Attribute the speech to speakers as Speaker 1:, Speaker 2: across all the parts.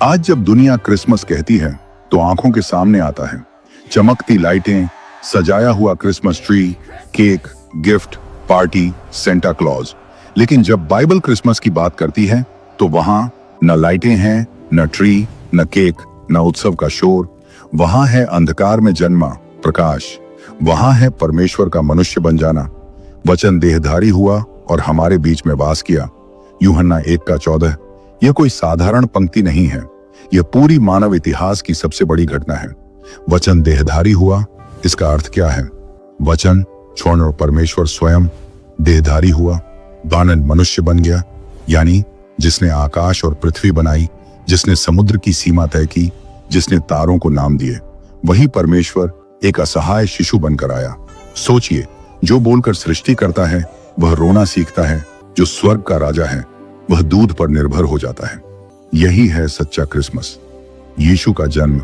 Speaker 1: आज जब दुनिया क्रिसमस कहती है तो आंखों के सामने आता है चमकती लाइटें, सजाया हुआ Christmas tree, cake, gift, party, Santa Claus. लेकिन जब बाइबल क्रिसमस की बात करती है तो वहां न लाइटें हैं, न ट्री, न केक, न उत्सव का शोर। वहां है अंधकार में जन्मा प्रकाश। वहां है परमेश्वर का मनुष्य बन जाना। वचन देहधारी हुआ और हमारे बीच में वास किया। यूहन्ना 1:14। यह कोई साधारण पंक्ति नहीं है, यह पूरी मानव इतिहास की सबसे बड़ी घटना है। वचन देहधारी हुआ, इसका अर्थ क्या है? वचन छोड़कर परमेश्वर स्वयं देहधारी हुआ, दानव मनुष्य बन गया, यानी जिसने आकाश और पृथ्वी बनाई, जिसने समुद्र की सीमा तय की, जिसने तारों को नाम दिए, वही परमेश्वर एक असहाय शिशु बनकर आया। सोचिए, जो बोलकर सृष्टि करता है वह रोना सीखता है, जो स्वर्ग का राजा है वह दूध पर निर्भर हो जाता है। यही है सच्चा क्रिसमस। यीशु का जन्म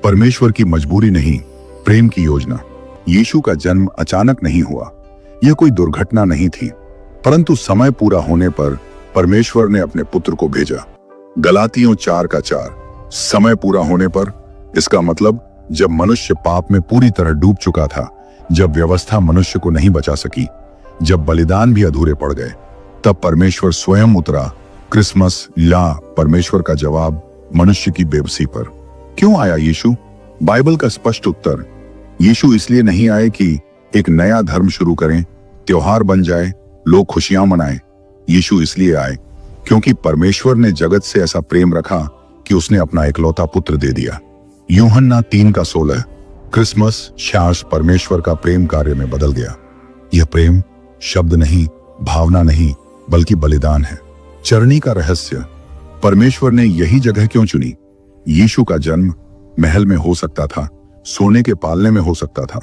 Speaker 1: परमेश्वर की मजबूरी नहीं, प्रेम की योजना। यीशु का जन्म अचानक नहीं हुआ, यह कोई दुर्घटना नहीं थी, परंतु समय पूरा होने पर परमेश्वर ने अपने पुत्र को भेजा। गलातियों 4:4। समय पूरा होने पर, इसका मतलब जब मनुष्य पाप में पूरी तरह डूब चुका था, जब व्यवस्था मनुष्य को नहीं बचा सकी, जब बलिदान भी अधूरे पड़ गए, तब परमेश्वर स्वयं उतरा। क्रिसमस ला परमेश्वर का जवाब मनुष्य की बेबसी पर। क्यों आया यीशु? बाइबल का स्पष्ट उत्तर, यीशु इसलिए नहीं आए कि एक नया धर्म शुरू करें, त्योहार बन जाए, लोग खुशियां मनाएं। यीशु इसलिए आए क्योंकि परमेश्वर ने जगत से ऐसा प्रेम रखा कि उसने अपना इकलौता पुत्र दे दिया। यूहन्ना 3:16। क्रिसमस शास परमेश्वर का प्रेम कार्य में बदल गया। यह प्रेम शब्द नहीं, भावना नहीं, बल्कि बलिदान है। चरनी का रहस्य, परमेश्वर ने यही जगह क्यों चुनी? यीशु का जन्म महल में हो सकता था, सोने के पालने में हो सकता था,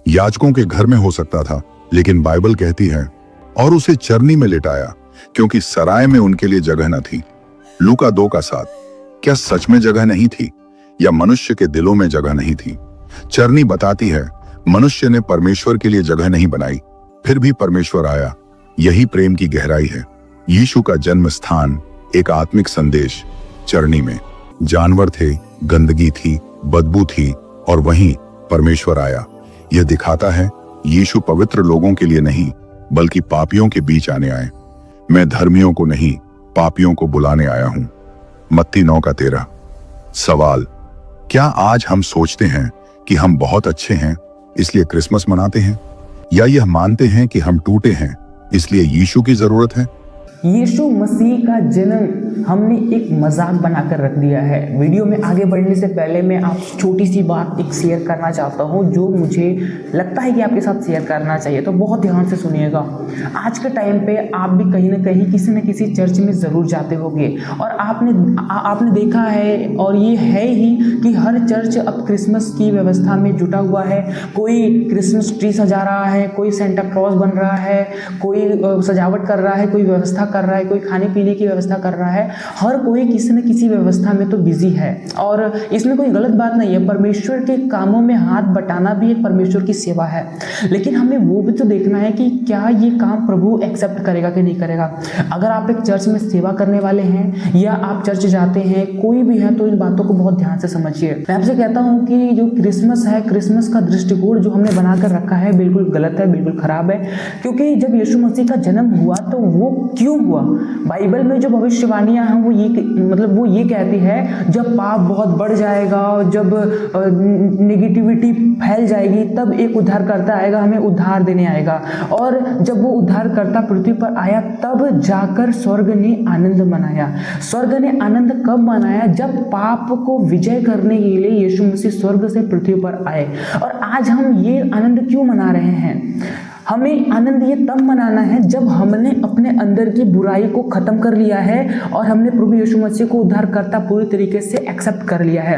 Speaker 1: याजकों के घर में हो सकता था, लेकिन बाइबल कहती है और उसे चरनी में लिटाया क्योंकि सराय में उनके लिए जगह न थी। लूका 2:7। क्या सच में जगह नहीं थी या मनुष्य के दिलों में जगह नहीं थी? चरनी बताती है मनुष्य ने परमेश्वर के लिए जगह नहीं बनाई, फिर भी परमेश्वर आया। यही प्रेम की गहराई है। यीशु का जन्म स्थान एक आत्मिक संदेश। चरनी में जानवर थे, गंदगी थी, बदबू थी, और वहीं परमेश्वर आया। यह दिखाता है यीशु पवित्र लोगों के लिए नहीं बल्कि पापियों के बीच आने आए। मैं धर्मियों को नहीं, पापियों को बुलाने आया हूं। मत्ती 9:13। सवाल, क्या आज हम सोचते हैं कि हम बहुत अच्छे हैं इसलिए क्रिसमस मनाते हैं, या यह मानते हैं कि हम टूटे हैं इसलिए यीशु की जरूरत है?
Speaker 2: यीशु मसीह का जन्म हमने एक मजाक बनाकर रख दिया है। वीडियो में आगे बढ़ने से पहले मैं आप छोटी सी बात एक शेयर करना चाहता हूँ जो मुझे लगता है कि आपके साथ शेयर करना चाहिए, तो बहुत ध्यान से सुनिएगा। आज के टाइम पे आप भी कहीं ना कहीं किसी न किसी चर्च में ज़रूर जाते होंगे और आपने देखा है, और ये है ही कि हर चर्च अब क्रिसमस की व्यवस्था में जुटा हुआ है। कोई क्रिसमस ट्री सजा रहा है, कोई सेंटा क्लॉज बन रहा है, कोई सजावट कर रहा है, कोई व्यवस्था कर रहा है, कोई खाने पीने की व्यवस्था कर रहा है। हर कोई किसी न किसी व्यवस्था में तो बिजी है और इसमें कोई गलत बात नहीं है। परमेश्वर के कामों में हाथ बटाना भी एक परमेश्वर की सेवा है, लेकिन हमें वो भी तो देखना है कि क्या ये काम प्रभु एक्सेप्ट करेगा कि नहीं करेगा। अगर आप एक चर्च में सेवा करने वाले हैं या आप चर्च जाते हैं, कोई भी है, तो इन बातों को बहुत ध्यान से समझिए। मैं आपसे कहता हूँ कि जो क्रिसमस है, क्रिसमस का दृष्टिकोण जो हमने बनाकर रखा है बिल्कुल गलत है, बिल्कुल खराब है। क्योंकि जब यीशु मसीह का जन्म हुआ तो वो क्यों हुआ? बाइबल में जो भविष्यवाणियां हैं वो ये कहती है जब पाप बहुत बढ़ जाएगा, जब नेगेटिविटी फैल जाएगी, तब एक उद्धारकर्ता आएगा, हमें उद्धार देने आएगा। और जब वो उद्धारकर्ता पृथ्वी पर आया तब जाकर स्वर्ग ने आनंद मनाया। स्वर्ग ने आनंद कब मनाया? जब पाप को विजय करने के लिए यीशु मसीह स्वर्ग से पृथ्वी पर आए। और आज हम ये आनंद क्यों मना रहे हैं? हमें आनंद ये तब मनाना है जब हमने अपने अंदर की बुराई को खत्म कर लिया है और हमने प्रभु यीशु मसीह को उद्धारकर्ता पूरी तरीके से एक्सेप्ट कर लिया है।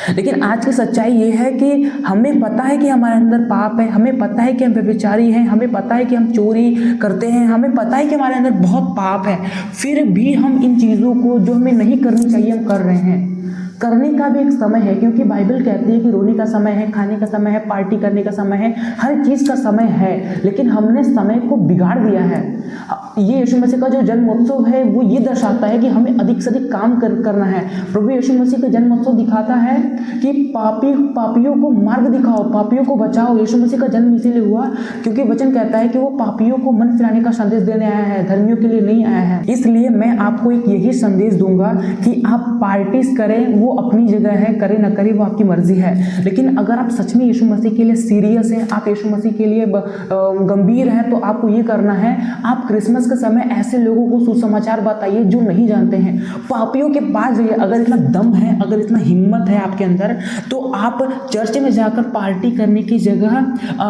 Speaker 2: लेकिन आज की सच्चाई ये है कि हमें पता है कि हमारे अंदर पाप है, हमें पता है कि हम व्यभिचारी हैं, हमें पता है कि हम चोरी करते हैं, हमें पता है कि हमारे अंदर बहुत पाप है, फिर भी हम इन चीज़ों को जो हमें नहीं करनी चाहिए हम कर रहे हैं। करने का भी एक समय है, क्योंकि बाइबल कहती है कि रोने का समय है, खाने का समय है, पार्टी करने का समय है, हर चीज़ का समय है, लेकिन हमने समय को बिगाड़ दिया है। ये यीशु मसीह का जो जन्मोत्सव है वो ये दर्शाता है कि हमें अधिक से अधिक काम करना है। प्रभु यीशु मसीह का जन्मोत्सव दिखाता है कि पापियों को मार्ग दिखाओ, पापियों को बचाओ। यीशु मसीह का जन्म इसीलिए हुआ क्योंकि वचन कहता है कि वो पापियों को मन फिराने का संदेश देने आया है, धर्मियों के लिए नहीं आया है। इसलिए मैं आपको एक यही संदेश दूंगा कि आप पार्टीज करें, वो अपनी जगह है, करें ना करें वो आपकी मर्जी है, लेकिन अगर आप सच में यीशु मसीह के लिए सीरियस हैं, आप यीशु मसीह के लिए गंभीर हैं, तो आपको ये करना है, आप क्रिसमस के समय ऐसे लोगों को सुसमाचार बताइए जो नहीं जानते हैं, पापियों के पास जाइए। अगर इतना दम है, अगर इतना हिम्मत है आपके अंदर, तो आप चर्च में जाकर पार्टी करने की जगह,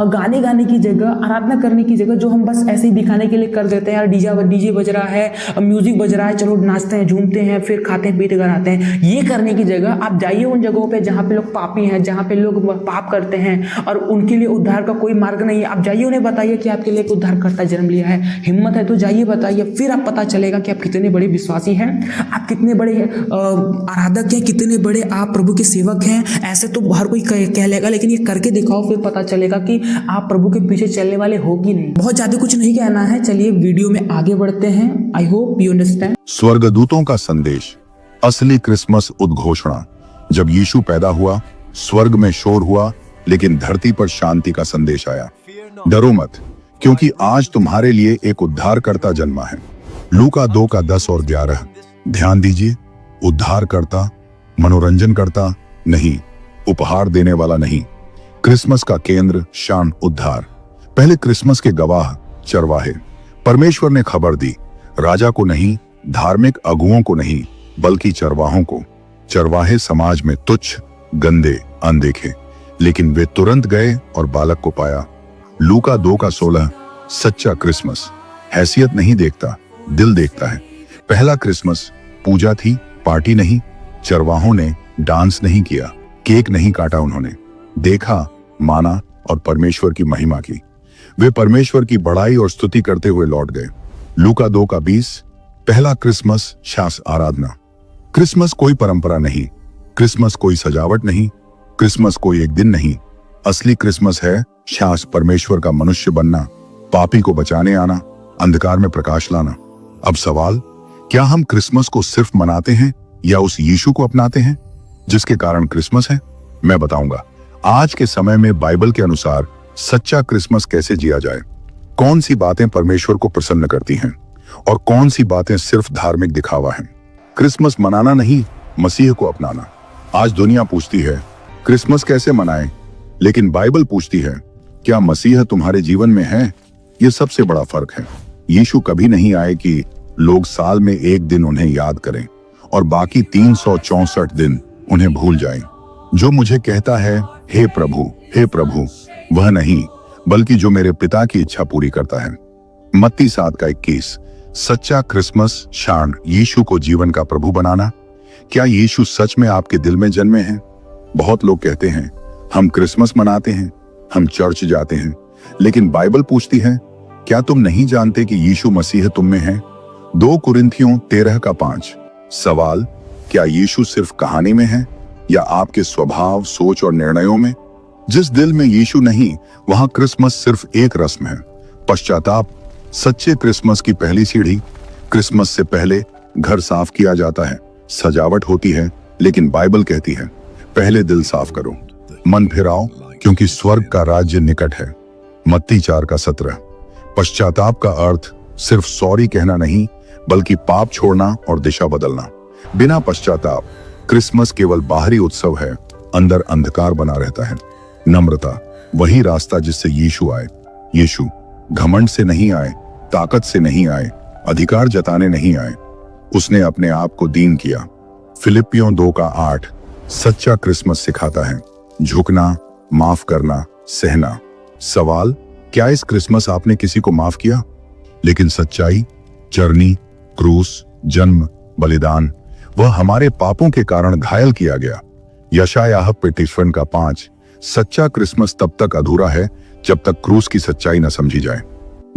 Speaker 2: गाने गाने की जगह, आराधना करने की जगह, जो हम बस ऐसे ही दिखाने के लिए कर देते हैं, यार डीजे बज रहा है, म्यूजिक बज रहा है, चलो नाचते हैं, झूमते हैं, फिर खाते हैं पीते घर आते हैं, ये करने की जगह आप जाइए उन जगहों पे जहाँ पे लोग पापी हैं, जहाँ पे लोग पाप करते हैं और उनके लिए उद्धार का कोई मार्ग नहीं है। आप जाइए, उन्हें बताइए कि आपके लिए एक उद्धारकर्ता जन्म लिया है, हिम्मत है तो जाइए बताइए, फिर आप पता चलेगा कि आप कितने बड़े विश्वासी हैं, आप कितने बड़े आराधक हैं, कितने बड़े आप प्रभु के सेवक हैं। ऐसे तो हर कोई कह लेगा, लेकिन ये करके दिखाओ, फिर पता चलेगा कि आप प्रभु के पीछे चलने वाले हो कि नहीं। बहुत ज्यादा कुछ नहीं कहना है, चलिए वीडियो में आगे बढ़ते हैं। I hope you understand.
Speaker 1: स्वर्गदूतों का संदेश, असली क्रिसमस उद्घोषणा। जब यीशु पैदा हुआ, स्वर्ग में शोर हुआ, लेकिन धरती पर शांति का संदेश आया। डरो मत, क्योंकि आज तुम्हारे लिए एक उद्धारकर्ता जन्मा है। लूका 2:10 और 11। ध्यान दीजिए, उद्धारकर्ता, मनोरंजन करता नहीं, उपहार देने वाला नहीं। क्रिसमस का केंद्र शान उद्धार। पहले क्रिसमस के गवाह चरवाहे। परमेश्वर ने खबर दी, राजा को नहीं, धार्मिक अगुओं को नहीं, बल्कि चरवाहों को। चरवाहे समाज में तुच्छ, गंदे, अनदेखे, लेकिन वे तुरंत गए और बालक को पाया। लूका 2:16। सच्चा क्रिसमस हैसियत नहीं देखता, दिल देखता है। पहला क्रिसमस पूजा थी, पार्टी नहीं। चरवाहों ने डांस नहीं किया, केक नहीं काटा, उन्होंने देखा, माना और परमेश्वर की महिमा की। वे परमेश्वर की बड़ाई और स्तुति करते हुए लौट गए। लूका 2:20। पहला क्रिसमस शास आराधना। क्रिसमस कोई परंपरा नहीं, क्रिसमस कोई सजावट नहीं, क्रिसमस कोई एक दिन नहीं। असली क्रिसमस है शास परमेश्वर का मनुष्य बनना, पापी को बचाने आना, अंधकार में प्रकाश लाना। अब सवाल, क्या हम क्रिसमस को सिर्फ मनाते हैं या उस यीशु को अपनाते हैं जिसके कारण क्रिसमस है? मैं बताऊंगा आज के समय में बाइबल के अनुसार सच्चा क्रिसमस कैसे जिया जाए, कौन सी बातें परमेश्वर को प्रसन्न करती हैं और कौन सी बातें सिर्फ धार्मिक दिखावा हैं। क्रिसमस मनाना नहीं, मसीह को अपनाना। आज दुनिया पूछती है क्रिसमस कैसे मनाएं, लेकिन बाइबल पूछती है क्या मसीह तुम्हारे जीवन में है? ये सबसे बड़ा फर्क है। यीशु कभी नहीं आए कि लोग साल में एक दिन उन्हें याद करें और बाकी 364 दिन उन्हें भूल जाएं। जो मुझे कहता है हे प्रभु, वह नहीं, बल्कि जो मेरे पिता की इच्छा पूरी करता है। मत्ती 7:21। सच्चा क्रिसमस शान यीशु को जीवन का प्रभु बनाना। क्या यीशु सच में आपके दिल में जन्मे हैं? बहुत लोग कहते हैं हम क्रिसमस मनाते हैं, हम चर्च जाते हैं, लेकिन बाइबल पूछती है क्या तुम नहीं जानते कि यीशु मसीह तुम में है? 2 कुरिन्थियों 13:5। सवाल, क्या यीशु सिर्फ कहानी में है या आपके स्वभाव, सोच और निर्णयों में? जिस दिल में यीशु नहीं, वहां क्रिसमस सिर्फ एक रस्म है, पश्चाताप। सच्चे क्रिसमस की पहली सीढ़ी, क्रिसमस से पहले घर साफ किया जाता है, सजावट होती है, लेकिन बाइबल कहती है पहले दिल साफ करो, मन फिराओ, क्योंकि स्वर्ग का राज्य निकट है। मत्ती 4:17। पश्चाताप का अर्थ सिर्फ सॉरी कहना नहीं, बल्कि पाप छोड़ना और दिशा बदलना। बिना पश्चाताप क्रिसमस केवल बाहरी उत्सव है, अंदर अंधकार बना रहता है। नम्रता, वही रास्ता जिससे यीशु आए। यीशु घमंड से नहीं आए, ताकत से नहीं आए, अधिकार जताने नहीं आए, उसने अपने आप को दीन किया। फिलिपियों 2:8। सच्चा क्रिसमस सिखाता है झुकना, माफ करना, सहना। सवाल, क्या इस क्रिसमस आपने किसी को माफ किया? लेकिन सच्चाई, चरनी, क्रूस, जन्म, बलिदान, वह हमारे पापों के कारण घायल किया गया। यशायाह 55:5। सच्चा क्रिसमस तब तक अधूरा है जब तक क्रूस की सच्चाई न समझी जाए।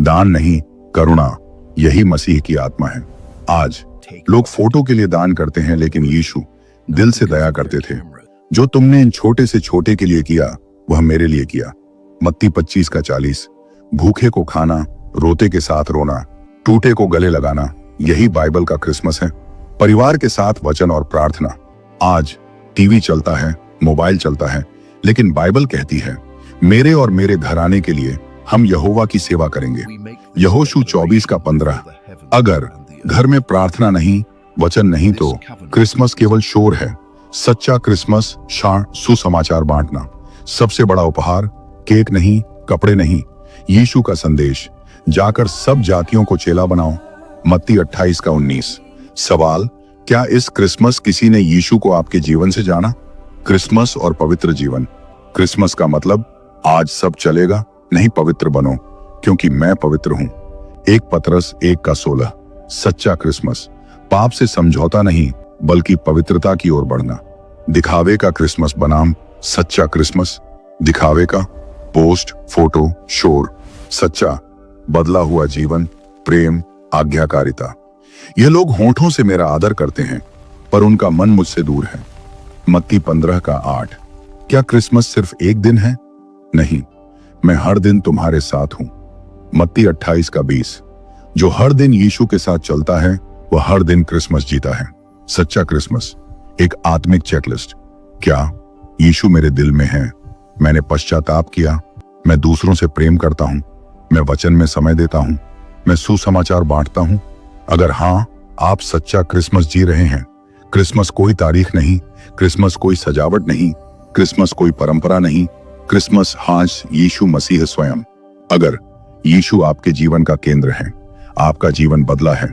Speaker 1: दान नहीं, करुणा, यही मसीह की आत्मा है। आज लोग फोटो के लिए दान करते हैं, लेकिन यीशु दिल से दया करते थे। जो तुमने इन छोटे से छोटे के लिए किया वह मेरे लिए किया। मत्ती 25:40। भूखे को खाना, रोते के साथ रोना, टूटे को गले लगाना, यही बाइबल का क्रिसमस है। परिवार के साथ वचन और प्रार्थना। आज टीवी चलता है, मोबाइल चलता है, लेकिन बाइबल कहती है मेरे और मेरे घराने के लिए हम यहोवा की सेवा करेंगे। यहोशू 24:15। अगर घर में प्रार्थना नहीं, वचन नहीं, तो क्रिसमस केवल शोर है। सच्चा क्रिसमस सुसमाचार बांटना। सबसे बड़ा उपहार केक नहीं, कपड़े नहीं, यीशु का संदेश। जाकर सब जातियों को चेला बनाओ। मत्ती 28:19। सवाल, क्या इस क्रिसमस किसी ने यीशु को आपके जीवन से जाना? क्रिसमस और पवित्र जीवन। क्रिसमस का मतलब आज सब चलेगा नहीं, पवित्र बनो क्योंकि मैं पवित्र हूं। 1 पतरस 1:16। सच्चा क्रिसमस पाप से समझौता नहीं बल्कि पवित्रता की ओर बढ़ना। दिखावे का क्रिसमस बनाम सच्चा क्रिसमस। दिखावे का पोस्ट, फोटो, शोर। सच्चा बदला हुआ जीवन, प्रेम, आज्ञाकारिता। ये लोग होठों से मेरा आदर करते हैं पर उनका मन मुझसे दूर है। मत्ती 15:8। क्या क्रिसमस सिर्फ एक दिन है? नहीं, मैं हर दिन तुम्हारे साथ हूं। मत्ती 28:20। जो हर दिन यीशु के साथ चलता है वह हर दिन क्रिसमस जीता है। सच्चा क्रिसमस एक आत्मिक चेकलिस्ट। क्या यीशु मेरे दिल में है? मैंने पश्चाताप किया? मैं दूसरों से प्रेम करता हूं? मैं वचन में समय देता हूं? मैं सुसमाचार बांटता हूं? अगर हां, आप सच्चा क्रिसमस जी रहे हैं। क्रिसमस कोई तारीख नहीं, क्रिसमस कोई सजावट नहीं, क्रिसमस कोई परंपरा नहीं, क्रिसमस आज यीशु मसीह स्वयं। अगर यीशु आपके जीवन का केंद्र है, आपका जीवन बदला है,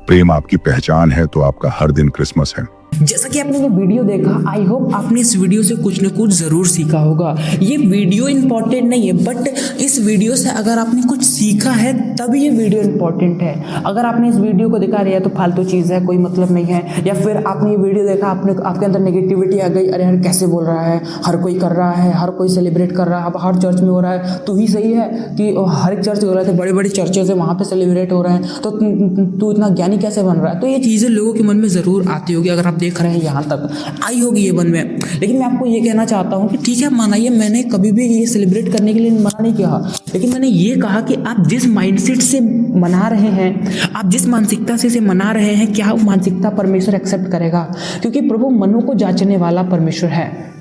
Speaker 1: प्रेम आपकी पहचान है, तो आपका हर दिन क्रिसमस है।
Speaker 2: जैसा कि आपने ये वीडियो देखा, आई होप आपने इस वीडियो से कुछ न कुछ ज़रूर सीखा होगा। ये वीडियो इंपॉर्टेंट नहीं है, बट इस वीडियो से अगर आपने कुछ सीखा है तब ये वीडियो इंपॉर्टेंट है। अगर आपने इस वीडियो को देखा, रहा तो फालतू चीज़ है, कोई मतलब नहीं है, या फिर आपने ये वीडियो देखा, आपके अंदर नेगेटिविटी आ गई, अरे यार कैसे बोल रहा है, हर कोई कर रहा है, हर कोई सेलिब्रेट कर रहा है, अब हर चर्च में हो रहा है, तो ही सही है कि हर एक चर्च हो रहा है, बड़े बड़े चर्चेज है वहाँ पर सेलिब्रेट हो रहे हैं, तो तू इतना ज्ञानी कैसे बन रहा है? तो ये चीज़ें लोगों के मन में ज़रूर आती होगी। अगर आप देख रहे हैं यहाँ तक आई होगी ये मन में। लेकिन मैं आपको ये कहना चाहता हूँ कि ठीक है, मनाइए, मैंने कभी भी ये सेलिब्रेट करने के लिए मना नहीं किया, लेकिन मैंने ये कहा कि आप जिस माइंडसेट से मना रहे हैं, आप जिस मानसिकता से इसे मना रहे हैं, क्या वो मानसिकता परमेश्वर एक्सेप्ट करेगा? क्योंकि प्रभु मनों को जांचने वाला परमेश्वर है।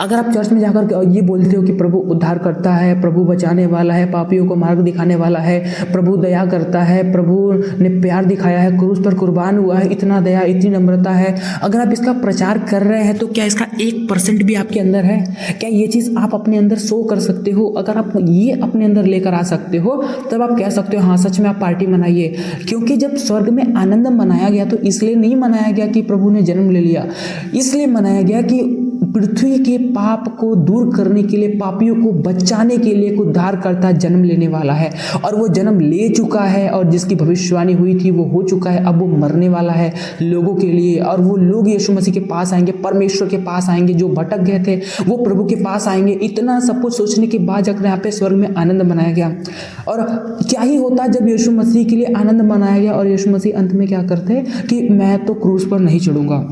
Speaker 2: अगर आप चर्च में जाकर ये बोलते हो कि प्रभु उद्धार करता है, प्रभु बचाने वाला है, पापियों को मार्ग दिखाने वाला है, प्रभु दया करता है, प्रभु ने प्यार दिखाया है, क्रूस पर कुर्बान हुआ है, इतना दया, इतनी नम्रता है, अगर आप इसका प्रचार कर रहे हैं तो क्या इसका 1% भी आपके अंदर है? क्या ये चीज़ आप अपने अंदर शो कर सकते हो? अगर आप ये अपने अंदर लेकर आ सकते हो तब आप कह सकते हो हाँ सच में आप पार्टी मनाइए। क्योंकि जब स्वर्ग में आनंद मनाया गया तो इसलिए नहीं मनाया गया कि प्रभु ने जन्म ले लिया, इसलिए मनाया गया कि पृथ्वी के पाप को दूर करने के लिए, पापियों को बचाने के लिए एक उद्धारकर्ता जन्म लेने वाला है, और वो जन्म ले चुका है, और जिसकी भविष्यवाणी हुई थी वो हो चुका है। अब वो मरने वाला है लोगों के लिए, और वो लोग यीशु मसीह के पास आएंगे, परमेश्वर के पास आएंगे, जो भटक गए थे वो प्रभु के पास आएंगे। इतना सब कुछ सोचने के बाद जाकर यहाँ पे स्वर्ग में आनंद मनाया गया। और क्या ही होता जब यीशु मसीह के लिए आनंद मनाया गया और यीशु मसीह अंत में क्या करते कि मैं तो क्रूस पर नहीं चढ़ूंगा,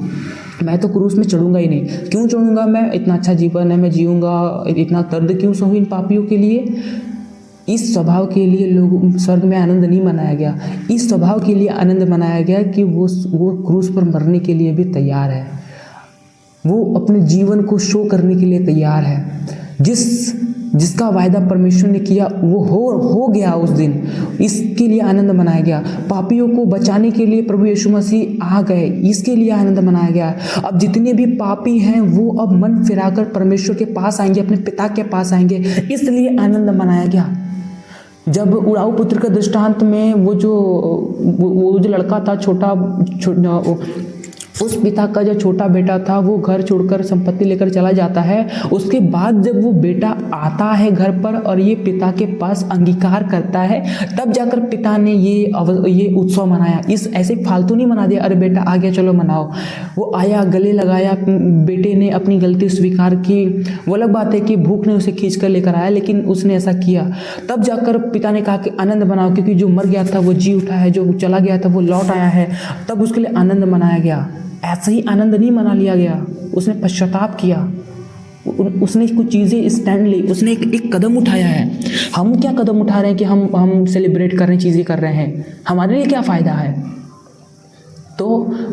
Speaker 2: मैं तो क्रूस में चढ़ूंगा ही नहीं। क्यों चढ़ूंगा? मैं इतना अच्छा जीवन है, मैं जीऊंगा, इतना दर्द क्यों सहूं इन पापियों के लिए? इस स्वभाव के लिए लोग स्वर्ग में आनंद नहीं मनाया गया, इस स्वभाव के लिए आनंद मनाया गया कि वो क्रूस पर मरने के लिए भी तैयार है, वो अपने जीवन को शो करने के लिए तैयार है। जिसका वायदा परमेश्वर ने किया वो हो गया उस दिन, इसके लिए आनंद मनाया गया। पापियों को बचाने के लिए प्रभु यीशु मसीह आ गए, इसके लिए आनंद मनाया गया। अब जितने भी पापी हैं वो अब मन फिराकर परमेश्वर के पास आएंगे, अपने पिता के पास आएंगे, इसलिए आनंद मनाया गया। जब उड़ाऊ पुत्र के दृष्टांत में वो जो लड़का था छोटा, उस पिता का जो छोटा बेटा था वो घर छोड़कर संपत्ति लेकर चला जाता है। उसके बाद जब वो बेटा आता है घर पर और ये पिता के पास अंगीकार करता है, तब जाकर पिता ने ये उत्सव मनाया। इस ऐसे फालतू नहीं मना दिया, अरे बेटा आ गया चलो मनाओ। वो आया, गले लगाया, बेटे ने अपनी गलती स्वीकार की। वो अलग बात है कि भूख ने उसे खींच कर लेकर आया, लेकिन उसने ऐसा किया। तब जाकर पिता ने कहा कि आनंद मनाओ, क्योंकि जो मर गया था वो जी उठा है, जो चला गया था वो लौट आया है। तब उसके लिए आनंद मनाया गया। ऐसे ही आनंद नहीं मना लिया गया, उसने पश्चाताप किया, उसने कुछ चीज़ें स्टैंड ली, उसने एक कदम उठाया है। हम क्या कदम उठा रहे हैं कि हम सेलिब्रेट कर रहे हैं, चीज़ें कर रहे हैं, हमारे लिए क्या फ़ायदा है? तो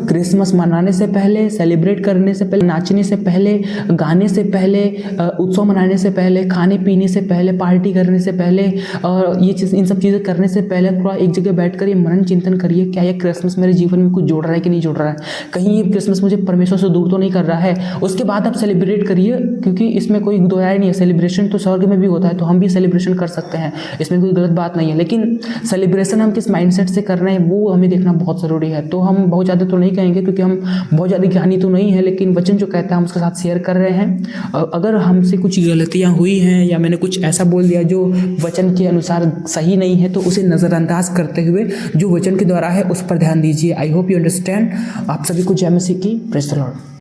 Speaker 2: क्रिसमस मनाने से पहले, सेलिब्रेट करने से पहले, नाचने से पहले, गाने से पहले, उत्सव मनाने से पहले, खाने पीने से पहले, पार्टी करने से पहले और ये चीज़, इन सब चीज़ें करने से पहले थोड़ा एक जगह बैठकर ये मनन चिंतन करिए, क्या ये क्रिसमस मेरे जीवन में कुछ जोड़ रहा है कि नहीं जोड़ रहा है, कहीं ये क्रिसमस मुझे परमेश्वर से दूर तो नहीं कर रहा है। उसके बाद आप सेलिब्रेट करिए, क्योंकि इसमें कोई दो राय नहीं है। सेलिब्रेशन तो स्वर्ग में भी होता है, तो हम भी सेलिब्रेशन कर सकते हैं, इसमें कोई गलत बात नहीं है। लेकिन सेलिब्रेशन हम किस माइंडसेट से कर रहे हैं वो हमें देखना बहुत ज़रूरी है। तो हम बहुत ज़्यादा तो नहीं कहेंगे, क्योंकि हम बहुत ज़्यादा ज्ञानी तो नहीं है, लेकिन वचन जो कहता है हम उसके साथ शेयर कर रहे हैं। अगर हमसे कुछ गलतियाँ हुई हैं या मैंने कुछ ऐसा बोल दिया जो वचन के अनुसार सही नहीं है, तो उसे नज़रअंदाज करते हुए जो वचन के द्वारा है उस पर ध्यान दीजिए। आई होप यू अंडरस्टैंड। आप सभी को जय मसीह की। Praise the Lord.